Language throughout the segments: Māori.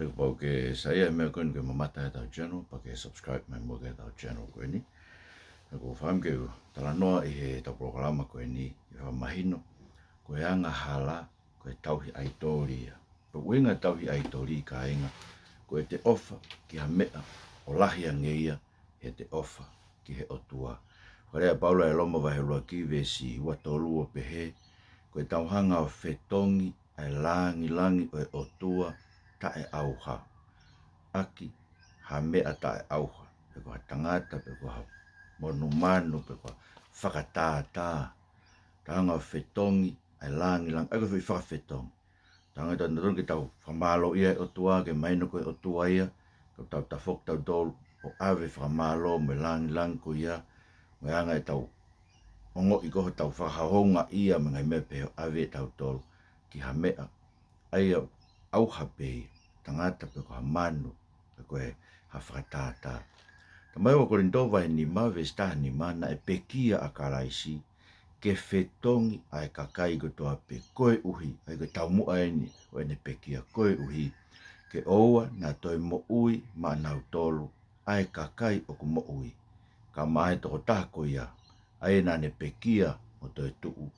Porque saya me kon ke mamata ta channel pakai subscribe me mo ke ta channel ko ni. Ko fam ke tala no e ta programa ko ni fa mahino ko anga hala ko tauhi aitoli. Ko winga tauhi aitoli ka inga ko te ofa ki ha mea o lahi angeia he te ofa ki he Otua. Karea Paulu e loma vai loa ki vesi ua tolu o pehe ko tauhanga o fetongi ai langi o Otua ta e auha. Aki ha mea ta e auha. Pe ko tangata, pe ko manu, pe ko whakatata. Tanga o fetongi ai langi. Ai ko whi whakafetongi. Tangata na ki tau whamalo ia e Otua, ke maino ko e Otua ia. Ko tau tafok tau dolu o ave whamalo me langi ko ia. Me anga e tau ongo i koho tau whakahonga ia me ngai mea peho ave tau tolu. Ki ha mea ai auha pei. Tangata pe ko ha manu. Pe ko e ha whakatata. Tamai wa korindova ni ma vesta ni ma na e pekia a karaisi. Ke fetongi ai kakai ko toa pe koe uhi. Ai ko tau mua eni o ene pekia koe uhi. Ke oua na toi mo ui ma nau tolu. Ai kakai o ku mo ui. Ka mai toko tako ia. Ai na ne pekia o toi tuu.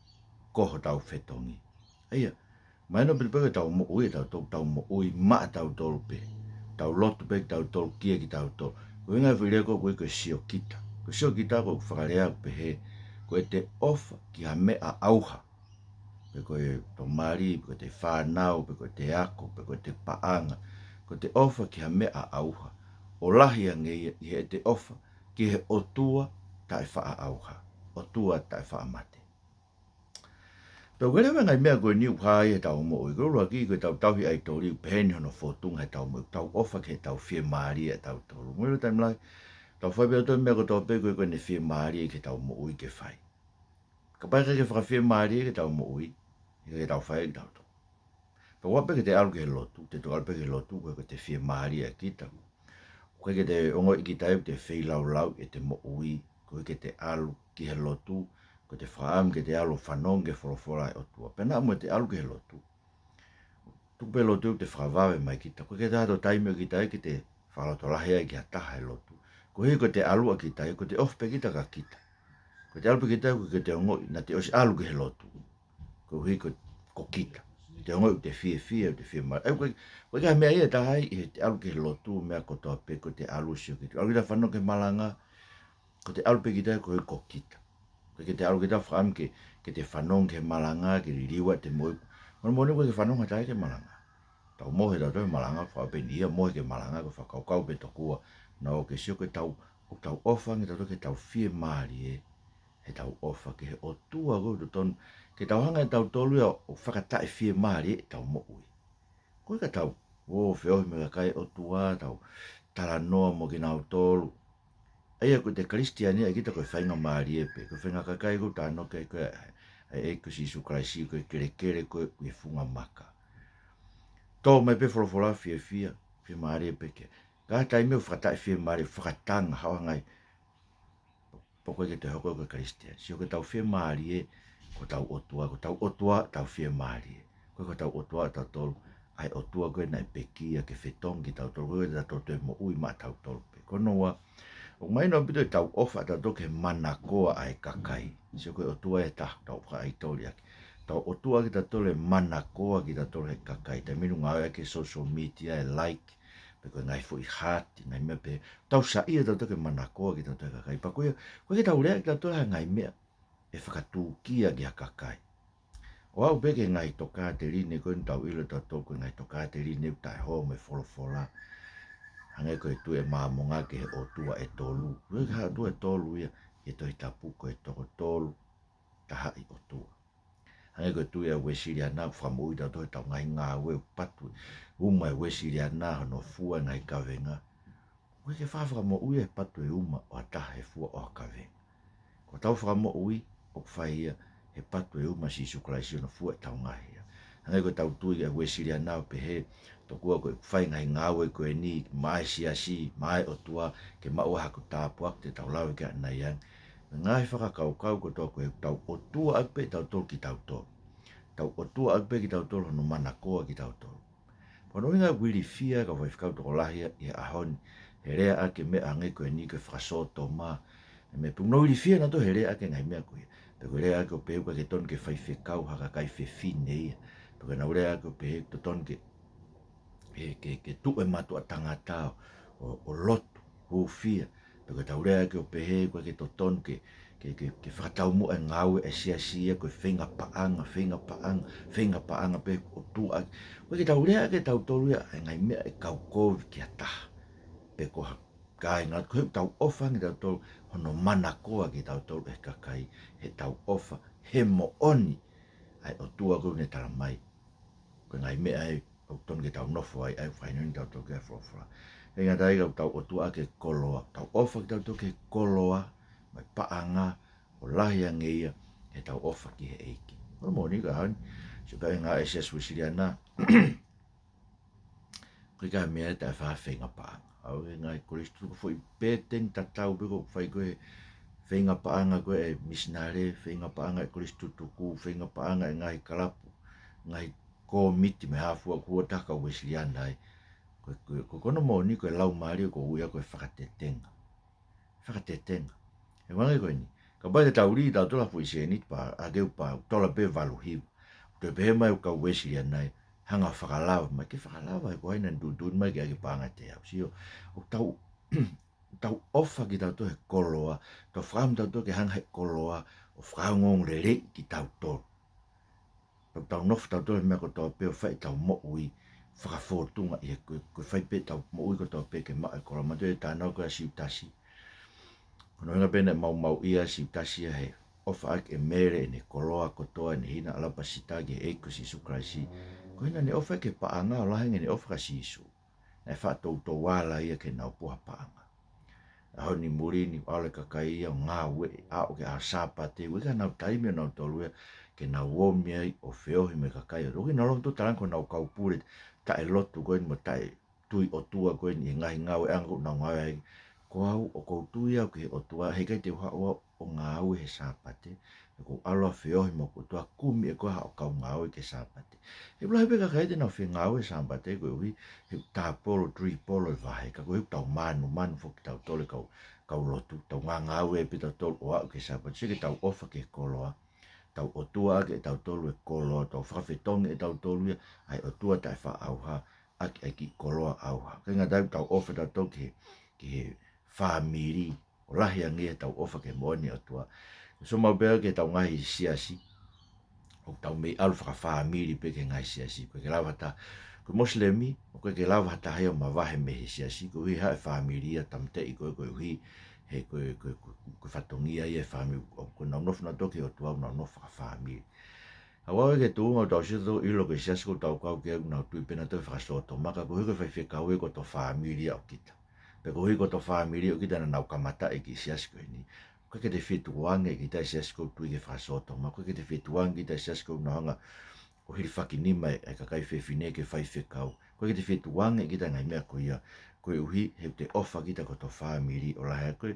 Koho tau fetongi. Aia. Mai no pilipeke tau mo ui tau mo ui ma tau tolu pe. Tau lotu pe tau tolu kia ki tau tolu. Ko inga whire ko koe sio kita. Ko sio kita ko whakarea pe he. Ko e te ofa ki ha mea auha. Pe ko e to mari, pe ko te whanau, pe ko te ako, pe ko te paanga. Ko te ofa ki ha mea auha. O lahi ange i he te ofa ki he Otua tae wha auha. Otua tae wha mate. Tau kere ngai mea koe niu hai e tau mo i korua ki koe tau tauhi ai tori peheni hono whotunga he tau mo. Tau ofa ki he tau whie maari e tau tolu. Mwere taim lai, tau whaipe o mea ko tau pe koe ne whie maari e ke tau mo ui ke whai. Ka pai ke whaka whie maari e ke tau mo ui, e ke tau whai e tau tolu. Tau wape ke te alu ke he lotu, te tau alpe ke lotu koe ko te whie maari e ki tau. Koe ke te ongo i ki tai te whi lau e te mo ui, koe ke te alu ki he lotu, ko te whaam ke te alu whanonge wholofora e Otua. Pena mo te alu ke he lotu. Tupe lotu te whakawawe mai kita. Ko ke te hato taimio ki tai ki te whaloto lahea ki ha taha e lotu. Ko hei ko te alu a ki tai, ko te ofpe kita ka kita. Ko te alu pe kita ko ke te ongoi, na te osi alu ke he lotu. Ko hei ko kita. Te ongoi te fie mara. Ko ke mea ia tahai i te alu ke he lotu mea ko toa pe ko te alu sio ki. Alu kita whanonge malanga, ko te alu pe kita ko hei ko kita. Ke te alu kita whaam ke te whanong ke malanga, ke ririwa te moe. Mone koe ke whanonga tae ke malanga. Tau mohe tau toi malanga, whaapeni ia mohe ke malanga, ko whakaukau pe tokua. Na o ke sio ke tau ofa, ke tau ke tau whie maari e. He tau ofa ke he Otua koe to ton. Ke tau hanga e tau tolu ia o whakatae whie maari e tau mo ui. Koe ka tau, whiohi me ka kai Otua, tau tala noa mo ki nau tolu. Aia ko te Kristiania e kita koe whainga maari e pe. Koe whainga kakai ko tāno ke koe e ko sisu kraisi koe kere koe ue funga maka. Tō mai pe wholawhola whia maari e pe ke. Ka taime o whakatai whia maari whakatanga hawa ngai. Poko ke te hoko koe Kristian. Sio ko tau whia maari e ko tau Otua. Ko tau Otua tau whia maari e. Koe ko tau Otua tau tolu. Ai Otua koe na e pekia ke whetongi tau tolu. Koe te tau toi mo ui ma tau tolu pe. Kono wa. O mai no pito tau ofa ta toke mana koa ai kakai. Sio koe Otua e tau ka aitoli aki. Tau Otua ki ta tole mana koa ki ta tole kakai. Ta minu ngau ke social media e like. Pe koe ngai fo i hati, ngai mea pe. Tau sa ia ta toke mana koa ki ta tole kakai. Pa koe ke tau lea ki ta tole ngai mea. E whakatūkia ki a kakai. O au peke ngai toka te rine koe tau ilo ta toko ngai toka te rine tai ho me wholawhola. Hange koe tu e maamonga ke he Otua e tolu. Koe ka tu e tolu ia, e toi tapu koe toko tolu, taha i Otua. Hange koe tu e wesiri ana, whamui tau toi tau ngai ngā ue patu. Uma e wesiri ana, hono fua ngai kawenga. Koe ke whawhaka mo ui e patu e uma, o a taha e fua o a kawenga. Ko tau whaka mo ui, o whaia, he patu e uma si suklaisi ono fua e tau ngahi. Hange koe tau tui e wesiri ana, o pehe, tokua koe whai ngai ngāwe koe ni, mai siasi, mai Otua, ke maua haku tāpuak te tau lawe ke anai ang. Ngai whakakau ko tō koe tau Otua akpe tau tolu ki tau tolu. Tau Otua akpe ki tau tolu hono mana koa ki tau tolu. Pono inga wili fia ka whaifkau toko lahi ia ahoni. He rea ake mea ange koe ni koe whakasoto ma. Me pung no wili fia na to he rea ake ngai mea koe. Pe koe rea ake o peuka ke ton ke whaifekau haka kai whewhine ia. Pe koe nau rea ake o peuka ton ke tu e matu a tangata o lotu ho fia. Pe koe tau rea ake o peuka ke ton ke whakatau mua e ngau e sia koe whenga paanga pe o tu ake. Koe ke tau rea ake tau tolu ia e ngai mea e kau kovi ki a taha. Pe ko kai ngā koe tau ofa ngi tau tolu hono mana koa ki tau tolu e kakai he tau ofa he mo oni ai o tua koe ne tala mai. Koe ngai mea e o ton ke tau nofo ai whainoni tau tolu ke a whawha. E ngā taiga tau o tua ake koloa. Tau ofa ki tau tolu ke koloa mai paanga o lahi a ngeia he tau ofa ki he eiki. Koe moni ka hauni. So ka ngā e sia suisiri ana. Koe ka mea ta wha whenga paanga. Au e ngai koristu ko fwoi pēteng tatau peko whai koe whenga paanga koe e misinare, whenga paanga e koristu tuku, whenga paanga e ngai kalapu, ngai komiti me hafua kua taka uesili ana ai. Ko kono moni koe lau maari ko uia koe whakatetenga. Whakatetenga. E wangai koe ni. Ka bai te tauri tau tola fwoi se nit pa ageu pa tola pe valu hiu. Koe pehe mai ka uesili ana ai. Hanga whakalawa, mai ke whakalawa e koe haina ndundun mai ke ake panga te au. Sio, o tau ofa ki tau to he koloa, tau whakam tau to ke hanga he koloa, o whakangong re ki tau tolu. Tau nofu tau tolu mea ko tau peo whai tau mo ui, whakafotunga i he koe whai pe tau mo ui ko tau pe ke maa e koloa. Matu e tānau koe a siutasi. Kono hinga pene mau ia siutasi a he ofa ake e mere e ne koloa kotoa ne hina alapa sitagi e eiko si sukraisi. Ko hina ne ofa ke paanga o lahenga ne ofa ka sisu. E whātou tō wāla ia ke nau puha paanga. Aho ni muri ni wale kakai ia o ngā ue a o ke a sāpa te ue ka nau taimi o nau tolua ke nau womi ai o whiohi me kakai. Roki nau lonto taranko nau kaupure ta e lotu koe ni mo ta e tui Otua koe ni e ngahi ngau e angu nau ngau ai. Ko au o koutui au ke Otua hei kai te hoa o ngā ue he sāpa te. Ko aloa whiohi mo Otua kumi e koe ha o kau ngā ue ke sāpa te. He pula hepe kakai te nau whi ngā ue sāpa te koe ui he tā polo, tri polo e vahe. Ka koe tau manu fuki tau tole kau lotu. Tau ngā ue e pita tolu o au ke sāpa te. Sike tau ofa ke koloa. Tau Otua ake e tau tolu e koloa. Tau whawhetongi e tau tolu ia. Ai Otua tai wha auha ake e ki koloa auha. Kai ngā tau ofa tau tolu ki he whamiri. O lahi angia tau ofa ke moani Otua. So mau bea ke tau ngahi siasi. O tau mei alu whakawhamiri pe ke ngai siasi. Koe ke lau hata, koe moslemi, o koe ke lau hata heo ma wahe mehe siasi. Koe hui hae whamiria tamtei koe hui he koe whatongia i e whamiri. Koe nau nofu na toki o tuau nau nofu whakawhamiri. Hawawe ke tuunga o tau sito ilo ke siasi ko tau kau ke nau tui pena toi whakasoto. Maka koe hui koe whaiwhekau e ko to whamiria o kita. Pe koe hui ko to whamiria o kita na nau kamata e ki siasi koe ni. Koe ke te whituange ki tai siasi ko tui ke whakasoto. Ma koe ke te whituange ki tai siasi ko na hanga o hiri whakinima e kakai whewhine ke whaiwhekau. Koe ke te whituange ki tai ngai mea koe ia. Koe uhi he te ofa kita ko to whamiri o lahe koe.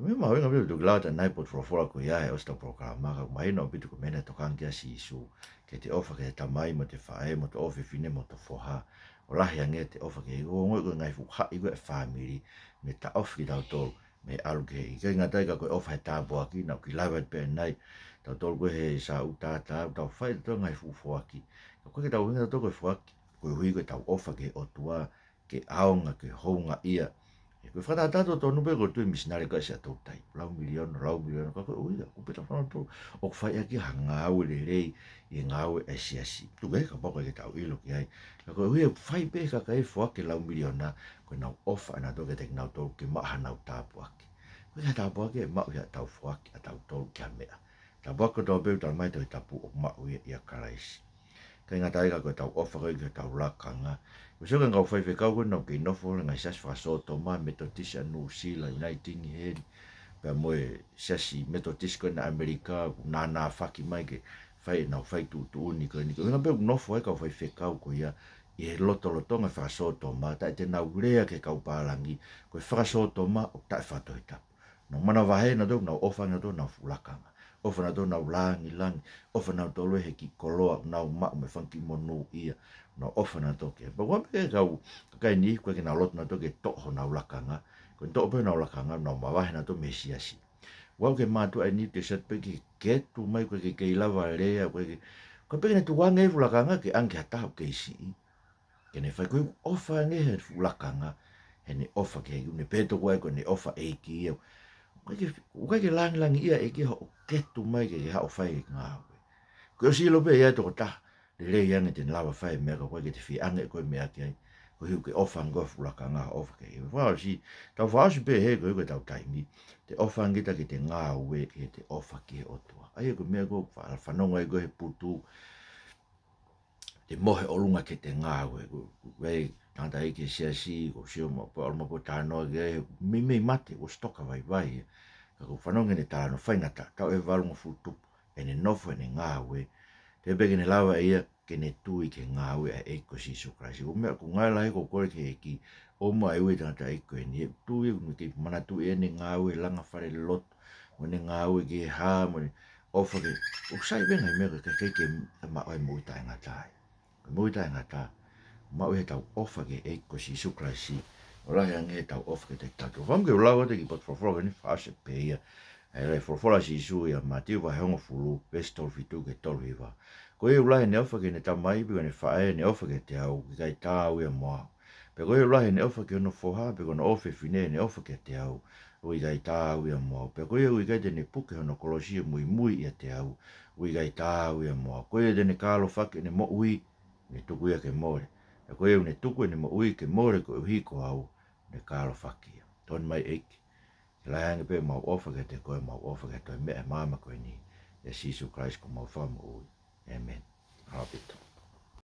Me mau inga bitu ki lauta nai pot whawhora koe ia he osta programa. Ka mahina o bitu ko mena tokangia si isu. Ke te ofa ke te tamai mo te whae mo te owhiwhine mo te whoha. O lahe ange te ofa ke o ngoi koe ngai whukha i koe whamiri. Me ta ofa ki tau tolu. Me alu ke i kai ngatai ka koe ofa he tāpua ki nau ki lawat pe nai tau tolu koe he sa utata tau whai tau ngai fufuaki ka koe ke tau hinga tau koe fuaki koe hui koe tau ofa ke Otua ke aonga ke hounga ia e koe whatatato tau nupe koe tui misinare koe se atau tai lau milion ka koe ui ka kupe tau whanau tau o kwhai aki ha ngāu le rei i ngāu e siasi tu koe ka pako ke tau ilo ki ai ka koe hui e whai pe ka kai fuaki lau miliona koe nau ofa ana toke te nau tolu ke maha nau tāpuaki koe ka tāpuaki e mau ia tau fuaki a tau tolu kia mea tāpuaki tau peu tau mai tau tapu o mau ia karaisi kai ngā taiga koe tau ofa koe ke tau lakanga koe soka ngau whaiwhe kau koe nau kei nofo ngai sas whakasoto ma metodisi anu sila Uniting heri pia moe sasi metodisi koe na Amerika nā whaki mai ke whai nau whai tu uni koe ni koe ngā peu nofo e kau whaiwhe kau koe ia i he lotonga whakasoto ma tae te nau rea ke kau pālangi koe whakasoto ma o tae whatoi tapu no mana wahe na tau nau ofa na tau nau fulakanga ofa na tau nau langi ofa na tau he ki koloa nau maa me whanki monu ia no ofa na toke. Pa wa pe kau kai ni ko ke na lot na toke to ho na ulakanga. Ko to pe na ulakanga no ma wa na to mesiasi. Wa ke ma tu ai ni te set pe ke tu mai ko ke lava le ko pe ne tu wa nge ulakanga ke anke ata ke si. Ke ne fa ko ofa nge ulakanga. He ne ofa ke ne peto ko ne ofa e ki. Ko ke lang ia e ki ho ke tu mai ke ha o fai nga. Ko si lo pe ia to ta. Le yang te lava fai me ko ke te fi ange ko me ake ko hiu ke ofa ngo fulaka nga ofa ke wa si ta wa si pe he ko ta taimi te ofa ngita ke te nga we ke te ofa ke Otua ai ko me ko fa no ngai ko he putu te mohe olunga ke te nga we tanta i ke si ko si mo po ta no ge me mate o stoka vai ko fa no ngene ta no fa ngata ta e valu mo futu ene nofo ene nga we te bege ne lava ia ke ne tui ke ngāwe a eiko si sukrasi. O mea ko ngai lai ko kore ke eki o mai ue tangata eiko e ni. Tui ke mana tui e ne ngāwe langa whare lot. Mo ne ngāwe ke hā mo ne ofa ke. O sai benga i mea ke maoi muita e ngatai. Muita e ngatai. Maoi he tau ofa ke eiko si sukrasi. O lahi ange he tau ofa ke te tatu. Whamke u lawa te ki pot whawhora ni whaase pe ia. Ai lai whawhora si su ia ma tiu wa heonga fulu. Best tolu fitu ke tolu hiwa. Ko e ulahi ne ofa ke ne tamai pe ne fae ne ofa ke te au ki kai tāu ia moa. Pe ko e ulahi ne ofa ke ono foha pe kono ofe fine ne ofa ke te au o i kai tāu ia moa. Pe ko e ui kai te ne puke ono kolosia mui ia te au o i kai tāu ia moa. Ko e te ne kālo whake ne mo ui ne tuku ia ke more. Pe ko e ne tuku ne mo ui ke more ko e hiko au ne kālo whake ia. Ton mai eiki. Lai hangi pe mau ofa ke te koe mau ofa ke toi mea mama koe ni. E Sisu Christ ko mau whamu ui. Amen. Habito.